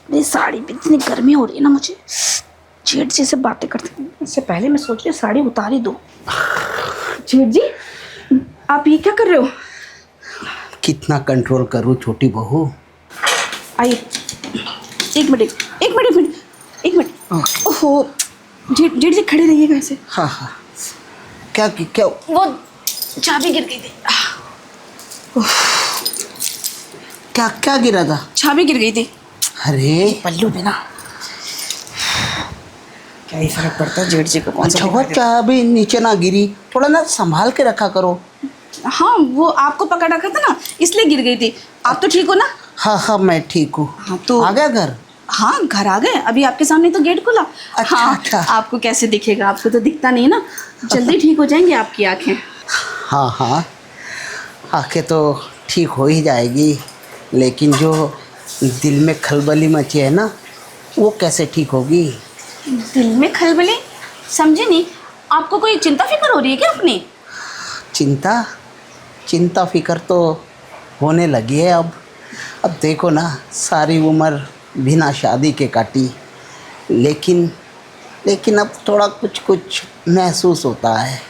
मेरी साड़ी पे इतनी गर्मी हो रही है ना मुझे। जेठ जी से बातें करते इससे पहले मैं सोच रही साड़ी उतार ही दूँ। जेठ जी आप ये क्या कर रहे हो? कितना कंट्रोल करूँ छोटी बहू। आइए एक मिनट। ओहो जेठ जी खड़े रहिएगा ऐसे। हाँ हाँ क्या वो चाबी गिर गई थी। क्या गिरा था? चाबी गिर गई थी। अरे पल्लू पे ना क्या ही फर्क पड़ता है जेठ जी को कौन सा। अच्छा चाबी नीचे ना गिरी, थोड़ा ना संभाल के रखा करो। हाँ वो आपको पकड़ रखा था ना इसलिए गिर गई थी। आप तो ठीक हो ना? हाँ मैं ठीक हूँ। हाँ तो आ गया घर? हाँ घर आ गए, अभी आपके सामने तो गेट खुला। अच्छा। आपको कैसे दिखेगा, आपको तो दिखता नहीं ना। जल्दी ठीक हो जाएंगी आपकी आंखें। हाँ आंखें तो ठीक हो ही जाएगी, लेकिन जो दिल में खलबली मची है ना वो कैसे ठीक होगी? दिल में खलबली समझे नहीं। आपको कोई चिंता फिक्र हो रही है क्या अपनी? चिंता फिक्र तो होने लगी है अब देखो ना, सारी उम्र बिना शादी के काटी, लेकिन अब थोड़ा कुछ महसूस होता है।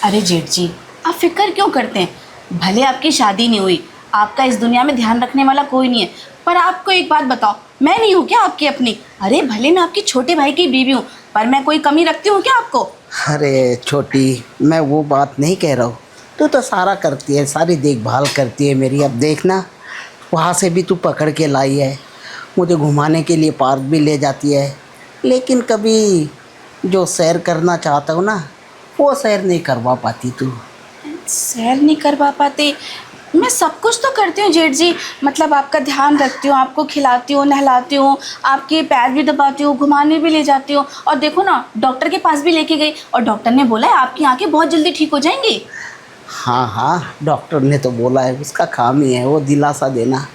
अरे जेठ जी आप फिक्र क्यों करते हैं? भले आपकी शादी नहीं हुई, आपका इस दुनिया में ध्यान रखने वाला कोई नहीं है, पर आपको एक बात बताओ, मैं नहीं हूँ क्या आपकी अपनी? अरे भले मैं आपके छोटे भाई की बीवी हूँ, पर मैं कोई कमी रखती हूँ क्या आपको? अरे छोटी, मैं वो बात नहीं कह रहा हूँ। तू तो सारा करती है, सारी देखभाल करती है मेरी। अब देखना वहाँ से भी तू पकड़ के लाई है, मुझे घुमाने के लिए पार्क भी ले जाती है, लेकिन कभी जो सैर करना चाहता हूँ ना वो सैर नहीं करवा पाती तू। सैर नहीं करवा पाते? मैं सब कुछ तो करती हूँ जेठ जी, मतलब आपका ध्यान रखती हूँ, आपको खिलाती हूँ, नहलाती हूँ, आपके पैर भी दबाती हूँ, घुमाने भी ले जाती हूँ, और देखो ना डॉक्टर के पास भी लेके गई और डॉक्टर ने बोला है आपकी आंखें बहुत जल्दी ठीक हो जाएंगी। हाँ डॉक्टर ने तो बोला है, उसका काम ही है वो दिलासा देना।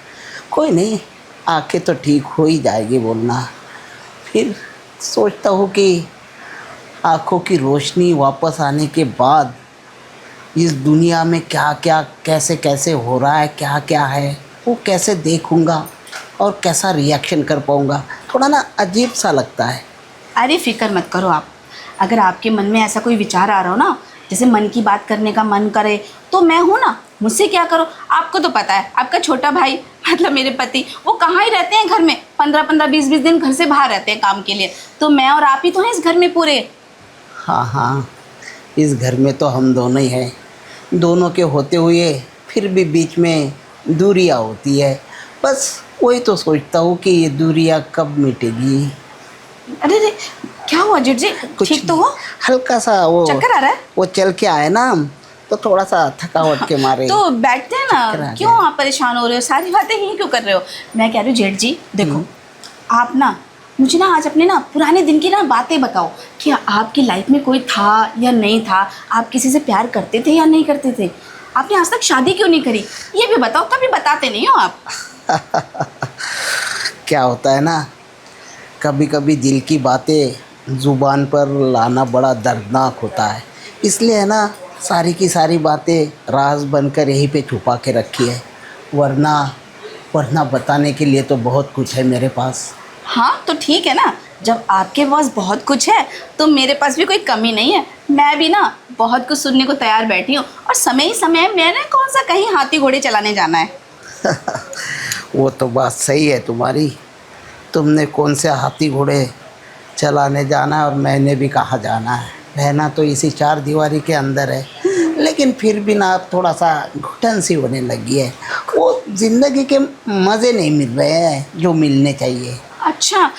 कोई नहीं, आंखें तो ठीक हो ही जाएगी बोलना। फिर सोचता हूँ कि आँखों की रोशनी वापस आने के बाद इस दुनिया में क्या क्या कैसे हो रहा है, क्या क्या है वो कैसे देखूँगा और कैसा रिएक्शन कर पाऊँगा। थोड़ा ना अजीब सा लगता है। अरे फिक्र मत करो आप, अगर आपके मन में ऐसा कोई विचार आ रहा हो ना, जैसे मन की बात करने का मन करे, तो मैं हूँ ना, मुझसे क्या करो। आपको तो पता है आपका छोटा भाई मतलब मेरे पति वो कहाँ ही रहते हैं घर में, 15-15 20-20 दिन घर से बाहर रहते हैं काम के लिए, तो मैं और आप ही तो हैं इस घर में पूरे। हाँ इस घर में तो हम दोनों ही हैं, दोनों के होते हुए फिर भी बीच में दूरियां होती है। बस वही तो सोचता हूँ कि ये दूरियां कब मिटेगी। अरे क्या हुआ जेठ जी, ठीक तो हो? हल्का सा वो चक्कर आ रहा है? वो चल के आए ना हम, तो थोड़ा सा थकावट के मारे। तो बैठते हैं ना, क्यों आप परेशान हो रहे हो, सारी बातें ही क्यों कर रहे हो? मैं कह रही हूँ जेठ जी देखो, आप ना मुझे ना आज अपने ना पुराने दिन की ना बातें बताओ कि आपकी लाइफ में कोई था या नहीं था, आप किसी से प्यार करते थे या नहीं करते थे, आपने आज तक शादी क्यों नहीं करी, ये भी बताओ, कभी बताते नहीं हो आप। क्या होता है ना, कभी कभी दिल की बातें ज़ुबान पर लाना बड़ा दर्दनाक होता है, इसलिए है ना सारी की सारी बातें राज बनकर यहीं पे छुपा के रखी है, वरना बताने के लिए तो बहुत कुछ है मेरे पास। हाँ तो ठीक है ना, जब आपके पास बहुत कुछ है तो मेरे पास भी कोई कमी नहीं है, मैं भी ना बहुत कुछ सुनने को तैयार बैठी हूँ, और समय ही समय मैंने कौन सा कहीं हाथी घोड़े चलाने जाना है। वो तो बात सही है तुम्हारी, तुमने कौन से हाथी घोड़े चलाने जाना है और मैंने भी कहाँ जाना है, रहना तो इसी चार दीवारी के अंदर है, लेकिन फिर भी ना अब थोड़ा सा घुटन सी होने लगी है, वो ज़िंदगी के मज़े नहीं मिल रहे हैं जो मिलने चाहिए। अच्छा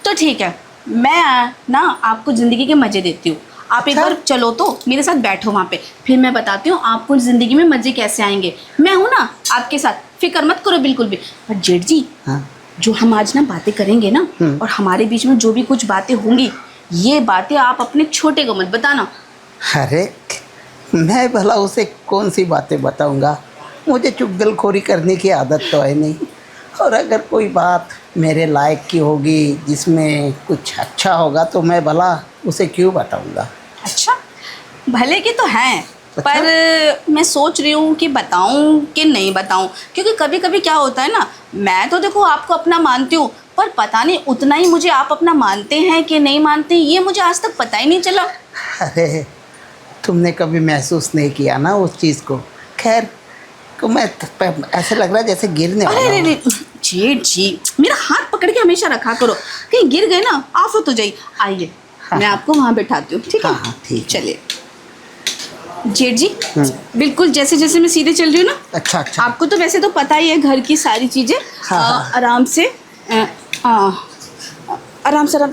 तो ठीक है, मैं ना आपको ज़िंदगी के मज़े देती हूँ, आप एक बार चलो तो मेरे साथ बैठो वहाँ पे, फिर मैं बताती हूँ आपको ज़िंदगी में मज़े कैसे आएंगे। मैं हूँ ना आपके साथ, फिक्र मत करो बिल्कुल भी। पर जेठ जी जो हम आज ना बातें करेंगे ना, और हमारे बीच में जो भी कुछ बातें होंगी, ये बातें आप अपने छोटे को मत बताना। अरे मैं भला उसे कौन सी बातें बताऊंगा, मुझे चुगलखोरी करने की आदत तो है नहीं, और अगर कोई बात मेरे लायक की होगी जिसमें कुछ अच्छा होगा तो मैं भला उसे क्यों बताऊंगा। अच्छा भले की तो हैं, पर मैं सोच रही हूँ कि बताऊँ कि नहीं बताऊँ, क्योंकि कभी कभी क्या होता है ना, मैं तो देखो आपको अपना मानती हूँ, पर पता नहीं उतना ही मुझे आप अपना मानते हैं कि नहीं मानते, ये मुझे आज तक पता ही नहीं चला। अरे तुमने कभी महसूस नहीं किया ना उस चीज़ को। खैर तो मैं ऐसे लग रहा है जैसे गिरने वाला अरे हूँ। अरे जेठ जी, मेरा हाथ पकड़ के हमेशा रखा करो, कहीं गिर गए ना आफत हो जाए। आइए मैं आपको वहाँ बैठाती हूँ, ठीक है? हाँ, ठीक है। चलिए जेठ जी, बिल्कुल जैसे जैसे मैं सीधे चल रही हूँ ना। अच्छा अच्छा। आपको तो वैसे तो पता ही है घर की सारी चीज़ें। हाँ। आराम से आराम से आराम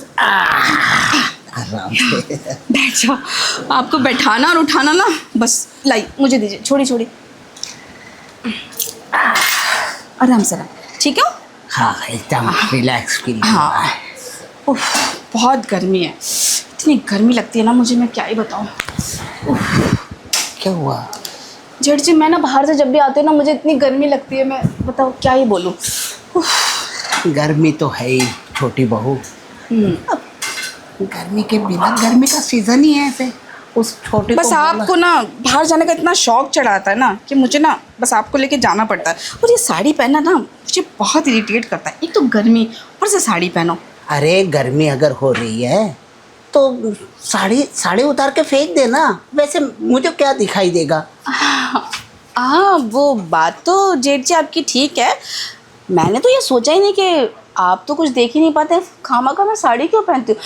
से। बैठ जाओ। आपको बैठाना और उठाना ना, बस लाई मुझे दीजिए, छोड़ी छोड़ी। आराम से ठीक है? हाँ एकदम रिलैक्स फील कर रहा है। उफ, बहुत गर्मी है, इतनी गर्मी लगती है ना मुझे, मैं क्या ही बताऊँ। क्या हुआ? जेठ जी, मैं ना बाहर से जब भी आती हूँ ना मुझे इतनी गर्मी लगती है, मैं बताओ क्या ही बोलूँ। गर्मी तो है ही छोटी बहू। अब गर्मी के बिना, गर्मी का सीजन ही है ऐसे। उस छोटे बस को आपको ना बाहर जाने का इतना शौक चढ़ाता है ना कि मुझे ना बस आपको लेके जाना पड़ता है। और ये साड़ी पहनना ना मुझे बहुत इरिटेट करता है। एक तो गर्मी, ऊपर से साड़ी पहनो। अरे गर्मी अगर हो रही है तो साड़ी उतार के फेंक देना, वैसे मुझे क्या दिखाई देगा। हाँ वो बात तो जेठ जी आपकी ठीक है। मैंने तो ये सोचा ही नहीं कि आप तो कुछ देख ही नहीं पाते, खामा मैं साड़ी क्यों पहनती हूँ।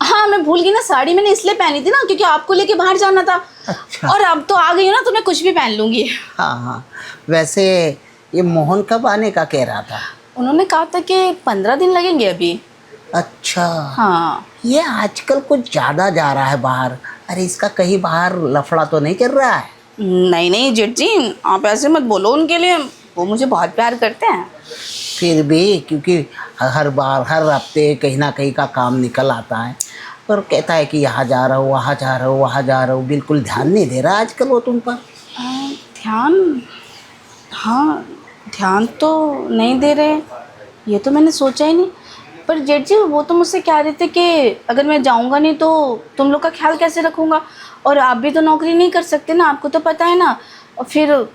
हाँ मैं भूल गई ना, साड़ी मैंने इसलिए पहनी थी ना क्योंकि आपको लेके बाहर जाना था। अच्छा। और अब तो आ गई हूँ ना तो मैं कुछ भी पहन लूँगी। हाँ हाँ, वैसे ये मोहन कब आने का कह रहा था? उन्होंने कहा था कि 15 दिन लगेंगे अभी। अच्छा। हाँ ये आजकल कुछ ज़्यादा जा रहा है बाहर। अरे इसका कहीं बाहर लफड़ा तो नहीं चल रहा है? नहीं नहीं जेठ जी, आप ऐसे मत बोलो उनके लिए, वो मुझे बहुत प्यार करते हैं। फिर भी क्योंकि हर बार हर हफ्ते कहीं ना कहीं का काम निकल आता है, पर कहता है कि यहाँ जा रहा हूँ, वहाँ जा रहा हूँ, वहाँ जा रहा हूँ। बिल्कुल ध्यान नहीं दे रहा आजकल वो तुम पर। ध्यान, हाँ ध्यान तो नहीं दे रहे, ये तो मैंने सोचा ही नहीं। पर जेठ जी वो तो मुझसे कह रहे थे कि अगर मैं जाऊंगा नहीं तो तुम लोग का ख्याल कैसे रखूंगा, और आप भी तो नौकरी नहीं कर सकते ना, आपको तो पता है ना। और फिर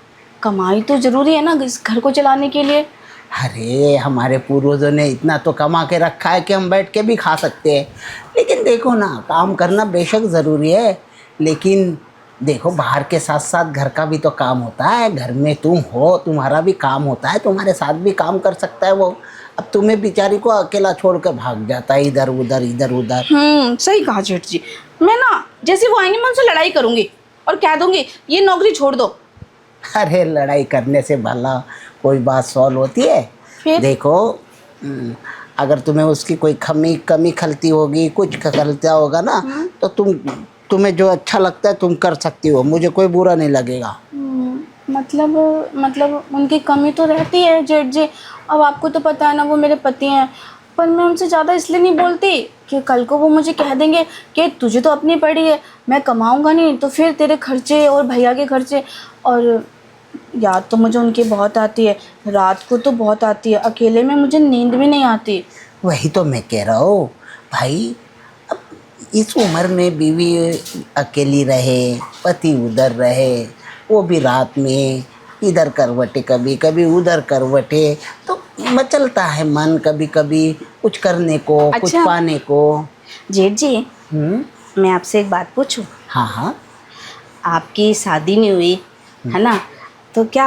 कमाई तो ज़रूरी है ना इस घर को चलाने के लिए। अरे हमारे पूर्वजों ने इतना तो कमा के रखा है कि हम बैठ के भी खा सकते हैं। लेकिन देखो ना, काम करना बेशक ज़रूरी है, लेकिन देखो बाहर के साथ साथ घर का भी तो काम होता है। घर में तुम हो, तुम्हारा भी काम होता है, तुम्हारे साथ भी काम कर सकता है वो। अब तुम्हें बेचारी को अकेला छोड़ कर भाग जाता है इधर उधर इधर उधर। सही कहा जेठ जी। मैं ना जैसे वो आएंगे मैं उनसे लड़ाई करूंगी और कह दूंगी ये नौकरी छोड़ दो। अरे लड़ाई करने से भला कोई बात सॉल्व होती है? फिर? देखो अगर तुम्हें उसकी कोई कमी खलती होगी, कुछ खलता होगा ना, तो तुम्हें जो अच्छा लगता है तुम कर सकती हो, मुझे कोई बुरा नहीं लगेगा। मतलब उनकी कमी तो रहती है जेठ जी। अब आपको तो पता है ना वो मेरे पति हैं, पर मैं उनसे ज़्यादा इसलिए नहीं बोलती कि कल को वो मुझे कह देंगे कि तुझे तो अपनी पड़ी है, मैं कमाऊंगा नहीं तो फिर तेरे खर्चे और भैया के खर्चे। और याद तो मुझे उनकी बहुत आती है, रात को तो बहुत आती है, अकेले में मुझे नींद भी नहीं आती। वही तो मैं कह रहा हूँ भाई, अब इस उम्र में बीवी अकेली रहे, पति उधर रहे, वो भी रात में इधर करवटे कभी कभी उधर करवटे, तो मचलता है मन कभी कभी कुछ करने को। अच्छा। कुछ पाने को। जेठ जी मैं आपसे एक बात पूछूं? हाँ हाँ। आपकी शादी नहीं हुई है ना, तो क्या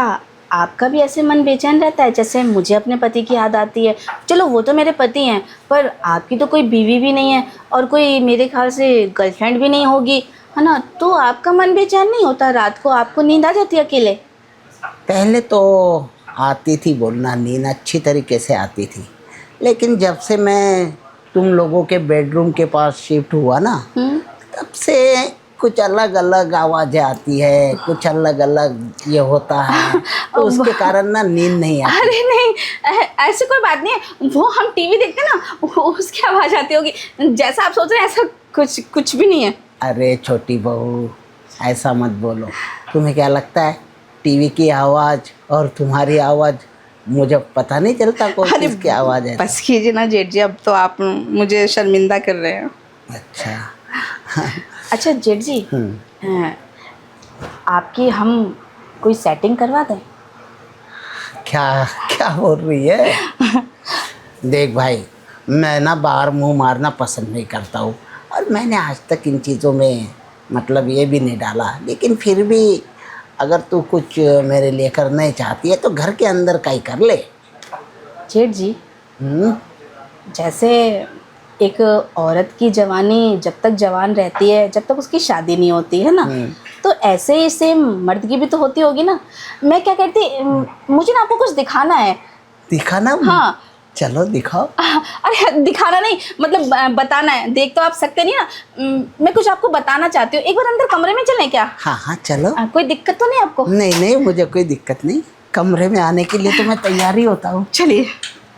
आपका भी ऐसे मन बेचैन रहता है जैसे मुझे अपने पति की याद आती है? चलो वो तो मेरे पति हैं, पर आपकी तो कोई बीवी भी नहीं है और कोई मेरे ख्याल से गर्लफ्रेंड भी नहीं होगी, है ना, तो आपका मन बेचैन नहीं होता? रात को आपको नींद आ जाती है अकेले? पहले तो आती थी बोलना, नींद अच्छी तरीके से आती थी, लेकिन जब से मैं तुम लोगों के बेडरूम के पास शिफ्ट हुआ ना, तब से कुछ अलग अलग आवाज़ें आती है, कुछ अलग अलग ये होता है, तो उसके कारण ना नींद नहीं आती। अरे नहीं, ऐसे कोई बात नहीं है, वो हम टीवी देखते हैं ना उसकी आवाज़ आती होगी, जैसा आप सोच रहे हैं ऐसा कुछ भी नहीं है। अरे छोटी बहू ऐसा मत बोलो। तुम्हें क्या लगता है टीवी की आवाज़ और तुम्हारी आवाज़ मुझे पता नहीं चलता कौन किसकी आवाज़ है? बस कीजिए ना जेठ जी, अब तो आप मुझे शर्मिंदा कर रहे हैं। अच्छा। अच्छा जेठ जी, आपकी हम कोई सेटिंग करवा दें? क्या क्या बोल रही है? देख भाई, मैं ना बाहर मुंह मारना पसंद नहीं करता हूँ, और मैंने आज तक इन चीज़ों में मतलब ये भी नहीं डाला। लेकिन फिर भी अगर तू कुछ मेरे लिए करना ही चाहती है तो घर के अंदर का ही कर ले। जेठ जी, हम्म, जैसे एक औरत की जवानी जब तक जवान रहती है, जब तक उसकी शादी नहीं होती है ना, तो ऐसे ही सेम मर्द की भी तो होती होगी ना। मैं क्या कहती, मुझे ना आपको कुछ दिखाना है। दिखाना? हाँ। चलो दिखाओ। अरे दिखाना नहीं, मतलब बताना है। देख तो आप सकते नहीं ना। मैं कुछ आपको बताना चाहती हूँ। एक बार अंदर कमरे में चलें क्या? हाँ हाँ चलो। कोई दिक्कत तो नहीं आपको? नहीं नहीं, मुझे कोई दिक्कत नहीं, कमरे में आने के लिए तो मैं तैयार ही होता हूँ। चलिए,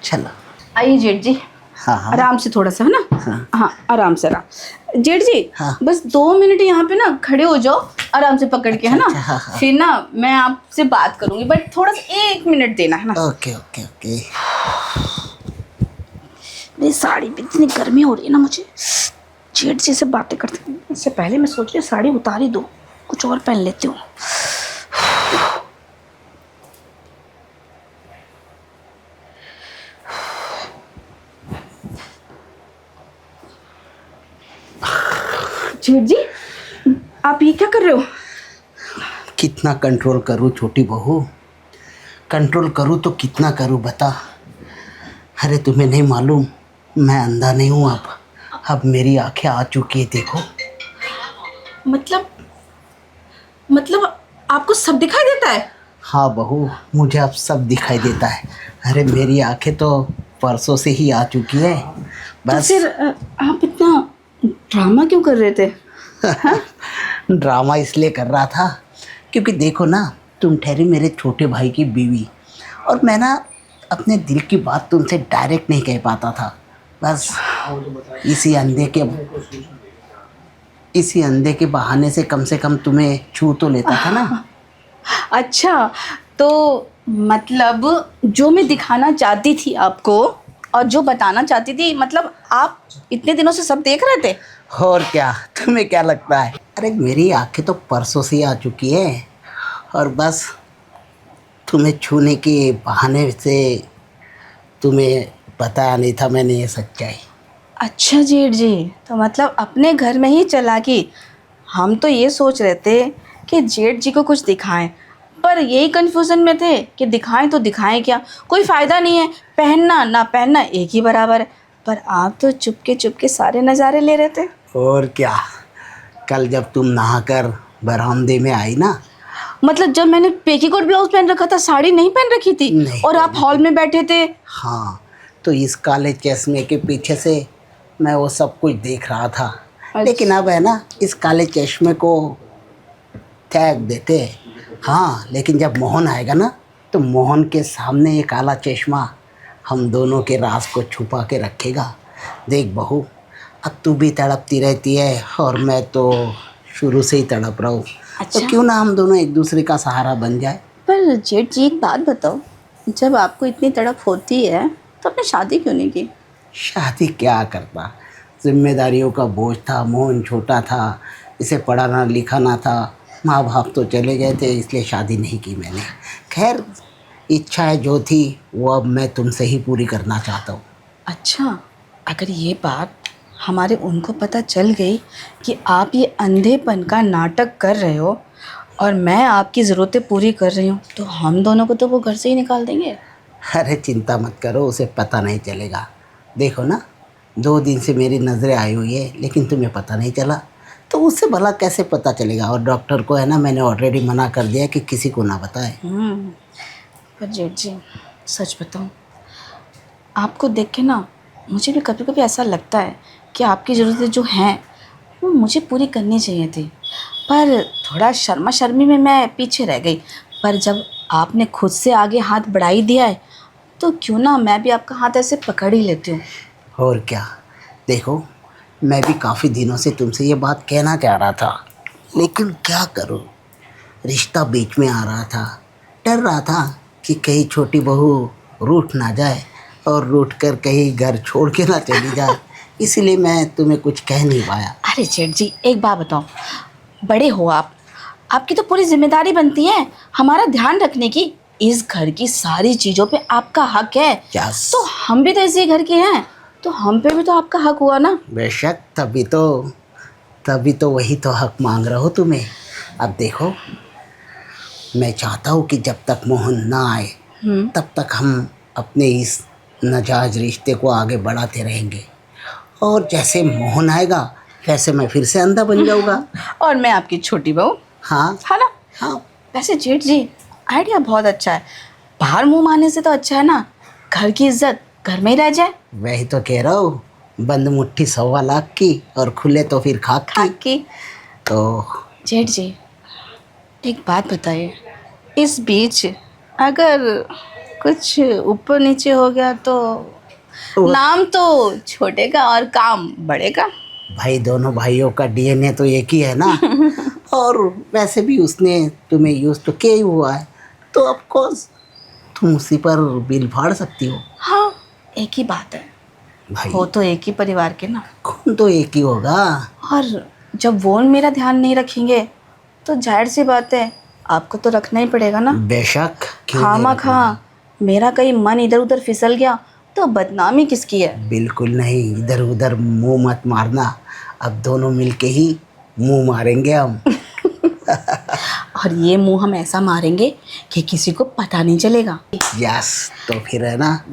चलो। आइए जेठ जी। हाँ हाँ आराम से थोड़ा सा, है ना? हाँ हाँ, आराम से, आराम। जेठ जी, हाँ। बस 2 मिनट यहाँ पे ना खड़े हो जाओ, आराम से पकड़ के, है ना? अच्छा, हाँ, हाँ। फिर ना मैं आपसे बात करूंगी, बट थोड़ा सा 1 मिनट देना, है ना? Okay okay okay. मेरी साड़ी पे इतनी गर्मी हो रही है ना मुझे। जेठ जी से बातें करते इससे पहले मैं सोच रही हूँ साड़ी उतार ही दूँ, कुछ और पहन लेती हूँ। जेठ जी, आप ये क्या कर रहे हो? कितना कंट्रोल करूँ छोटी बहू, कंट्रोल करूँ तो कितना करूँ बता। अरे तुम्हें नहीं मालूम, मैं अंधा नहीं हूँ अब मेरी आंखें आ चुकी है, देखो। मतलब आपको सब दिखाई देता है? हाँ बहू, मुझे अब सब दिखाई देता है। अरे मेरी आंखें तो परसों से ही आ चुकी है तो बस। फिर आप इतना ड्रामा क्यों कर रहे थे? हाँ? ड्रामा इसलिए कर रहा था क्योंकि देखो ना, तुम ठहरी मेरे छोटे भाई की बीवी, और मैं ना अपने दिल की बात तुमसे डायरेक्ट नहीं कह पाता था। बस इसी अंधे के बहाने से कम तुम्हें छू तो लेता था ना। अच्छा, तो मतलब जो मैं दिखाना चाहती थी आपको और जो बताना चाहती थी, मतलब आप इतने दिनों से सब देख रहे थे? और क्या, तुम्हें क्या लगता है? अरे मेरी आंखें तो परसों से ही आ चुकी है, और बस तुम्हें छूने के बहाने से तुम्हें बताया नहीं था मैंने ये सच्चाई। अच्छा जेठ जी, तो मतलब अपने घर में ही चालाकी। हम तो ये सोच रहे थे कि जेठ जी को कुछ दिखाएं, पर यही कंफ्यूजन में थे कि दिखाएं तो दिखाएं क्या, कोई फ़ायदा नहीं है, पहनना ना पहनना एक ही बराबर है। पर आप तो चुपके सारे नज़ारे ले रहे थे। और क्या, कल जब तुम नहाकर बरामदे में आई ना। मतलब जब मैंने पेटीकोट ब्लाउज पहन रखा था, साड़ी नहीं पहन रखी थी, नहीं और आप हॉल में बैठे थे। हाँ, तो इस काले चश्मे के पीछे से मैं वो सब कुछ देख रहा था। लेकिन अब है ना, इस काले चश्मे को त्याग देते हैं। हाँ, लेकिन जब मोहन आएगा ना, तो मोहन के सामने ये काला चश्मा हम दोनों के राज को छुपा के रखेगा। देख बहू, अब तू भी तड़पती रहती है और मैं तो शुरू से ही तड़प रहा हूँ। अच्छा। तो क्यों ना हम दोनों एक दूसरे का सहारा बन जाए। पर जेठ जी एक बात बताओ, जब आपको इतनी तड़प होती है तो आपने शादी क्यों नहीं की? शादी क्या करता, जिम्मेदारियों का बोझ था, मोहन छोटा था, इसे पढ़ाना लिखाना था, माँ बाप तो चले गए थे, इसलिए शादी नहीं की मैंने। खैर, इच्छाएं जो थी वो अब मैं तुमसे ही पूरी करना चाहता हूँ। अच्छा, अगर ये बात हमारे उनको पता चल गई कि आप ये अंधेपन का नाटक कर रहे हो और मैं आपकी ज़रूरतें पूरी कर रही हूँ, तो हम दोनों को तो वो घर से ही निकाल देंगे। अरे चिंता मत करो, उसे पता नहीं चलेगा। देखो ना, 2 दिन से मेरी नज़रें आई हुई है, लेकिन तुम्हें पता नहीं चला, तो उससे भला कैसे पता चलेगा। और डॉक्टर को है ना, मैंने ऑलरेडी मना कर दिया कि किसी को ना बताए। पर जेठ जी, सच बताऊँ, आपको देख के ना मुझे भी कभी कभी ऐसा लगता है कि आपकी ज़रूरतें जो हैं वो मुझे पूरी करनी चाहिए थी, पर थोड़ा शर्मा शर्मी में मैं पीछे रह गई। पर जब आपने खुद से आगे हाथ बढ़ा ही दिया है, तो क्यों ना मैं भी आपका हाथ ऐसे पकड़ ही लेती हूँ। और क्या, देखो, मैं भी काफ़ी दिनों से तुमसे ये बात कहना चाह रहा था, लेकिन क्या करूँ, रिश्ता बीच में आ रहा था। डर रहा था कि कहीं छोटी बहू रूठ ना जाए और रूठ कर कहीं घर छोड़ के ना चली जाए, इसीलिए मैं तुम्हें कुछ कह नहीं पाया। अरे जेठ जी, एक बात बताओ, बड़े हो आप, आपकी तो पूरी जिम्मेदारी बनती है हमारा ध्यान रखने की। इस घर की सारी चीज़ों पे आपका हक है, यस। तो हम भी तो इसी घर के हैं। तो हम पे भी तो आपका हक हुआ ना। बेशक, तभी तो वही तो हक मांग रहा हो तुम्हें। अब देखो, मैं चाहता हूँ कि जब तक मोहन ना आए तब तक हम अपने इस नाजायज रिश्ते को आगे बढ़ाते रहेंगे, और जैसे मोहन आएगा वैसे मैं फिर से अंधा बन जाऊँगा। और मैं आपकी छोटी बहू, हाँ है ना। हाँ। वैसे जेठ जी, आइडिया बहुत अच्छा है। बाहर मुंह मारने से तो अच्छा है ना, घर की इज्जत घर में ही रह जाए। वही तो कह रहा हूँ, बंद मुट्ठी 1.25 लाख की और खुले तो फिर खाक की। की तो जेठ जी, एक बात बताइए, इस बीच अगर कुछ ऊपर नीचे हो गया तो वो- नाम तो छोटे का और काम बड़े का। भाई, दोनों भाइयों का डीएनए तो एक ही है ना। और वैसे भी उसने तुम्हें यूज तो किया ही हुआ है, तो ऑफ कोर्स तुम उसी पर बिल फाड़ सकती हो। हाँ, एक ही बात है, भाई, हो तो एक ही परिवार के ना। खून तो एक ही होगा। और जब वो मेरा ध्यान नहीं रखेंगे तो जाहिर सी बात है आपको तो रखना ही पड़ेगा ना। बेशक, क्यों नहीं खामा रखना? खा मेरा कहीं मन इधर उधर फिसल गया तो बदनामी किसकी है। बिल्कुल नहीं, इधर उधर मुंह मत मारना। अब दोनों मिलके ही मुंह मारेंगे हम। और ये मुंह हम ऐसा मारेंगे कि किसी को पता नहीं चलेगा। यस, तो फिर है ना,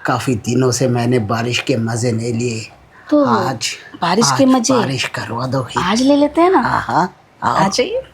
काफी दिनों से मैंने बारिश के मजे नहीं लिए। तो आज बारिश के आज मजे बारिश करवा दो। आज ले लेते हैं ना। हाँ, आओ। आ जाइए।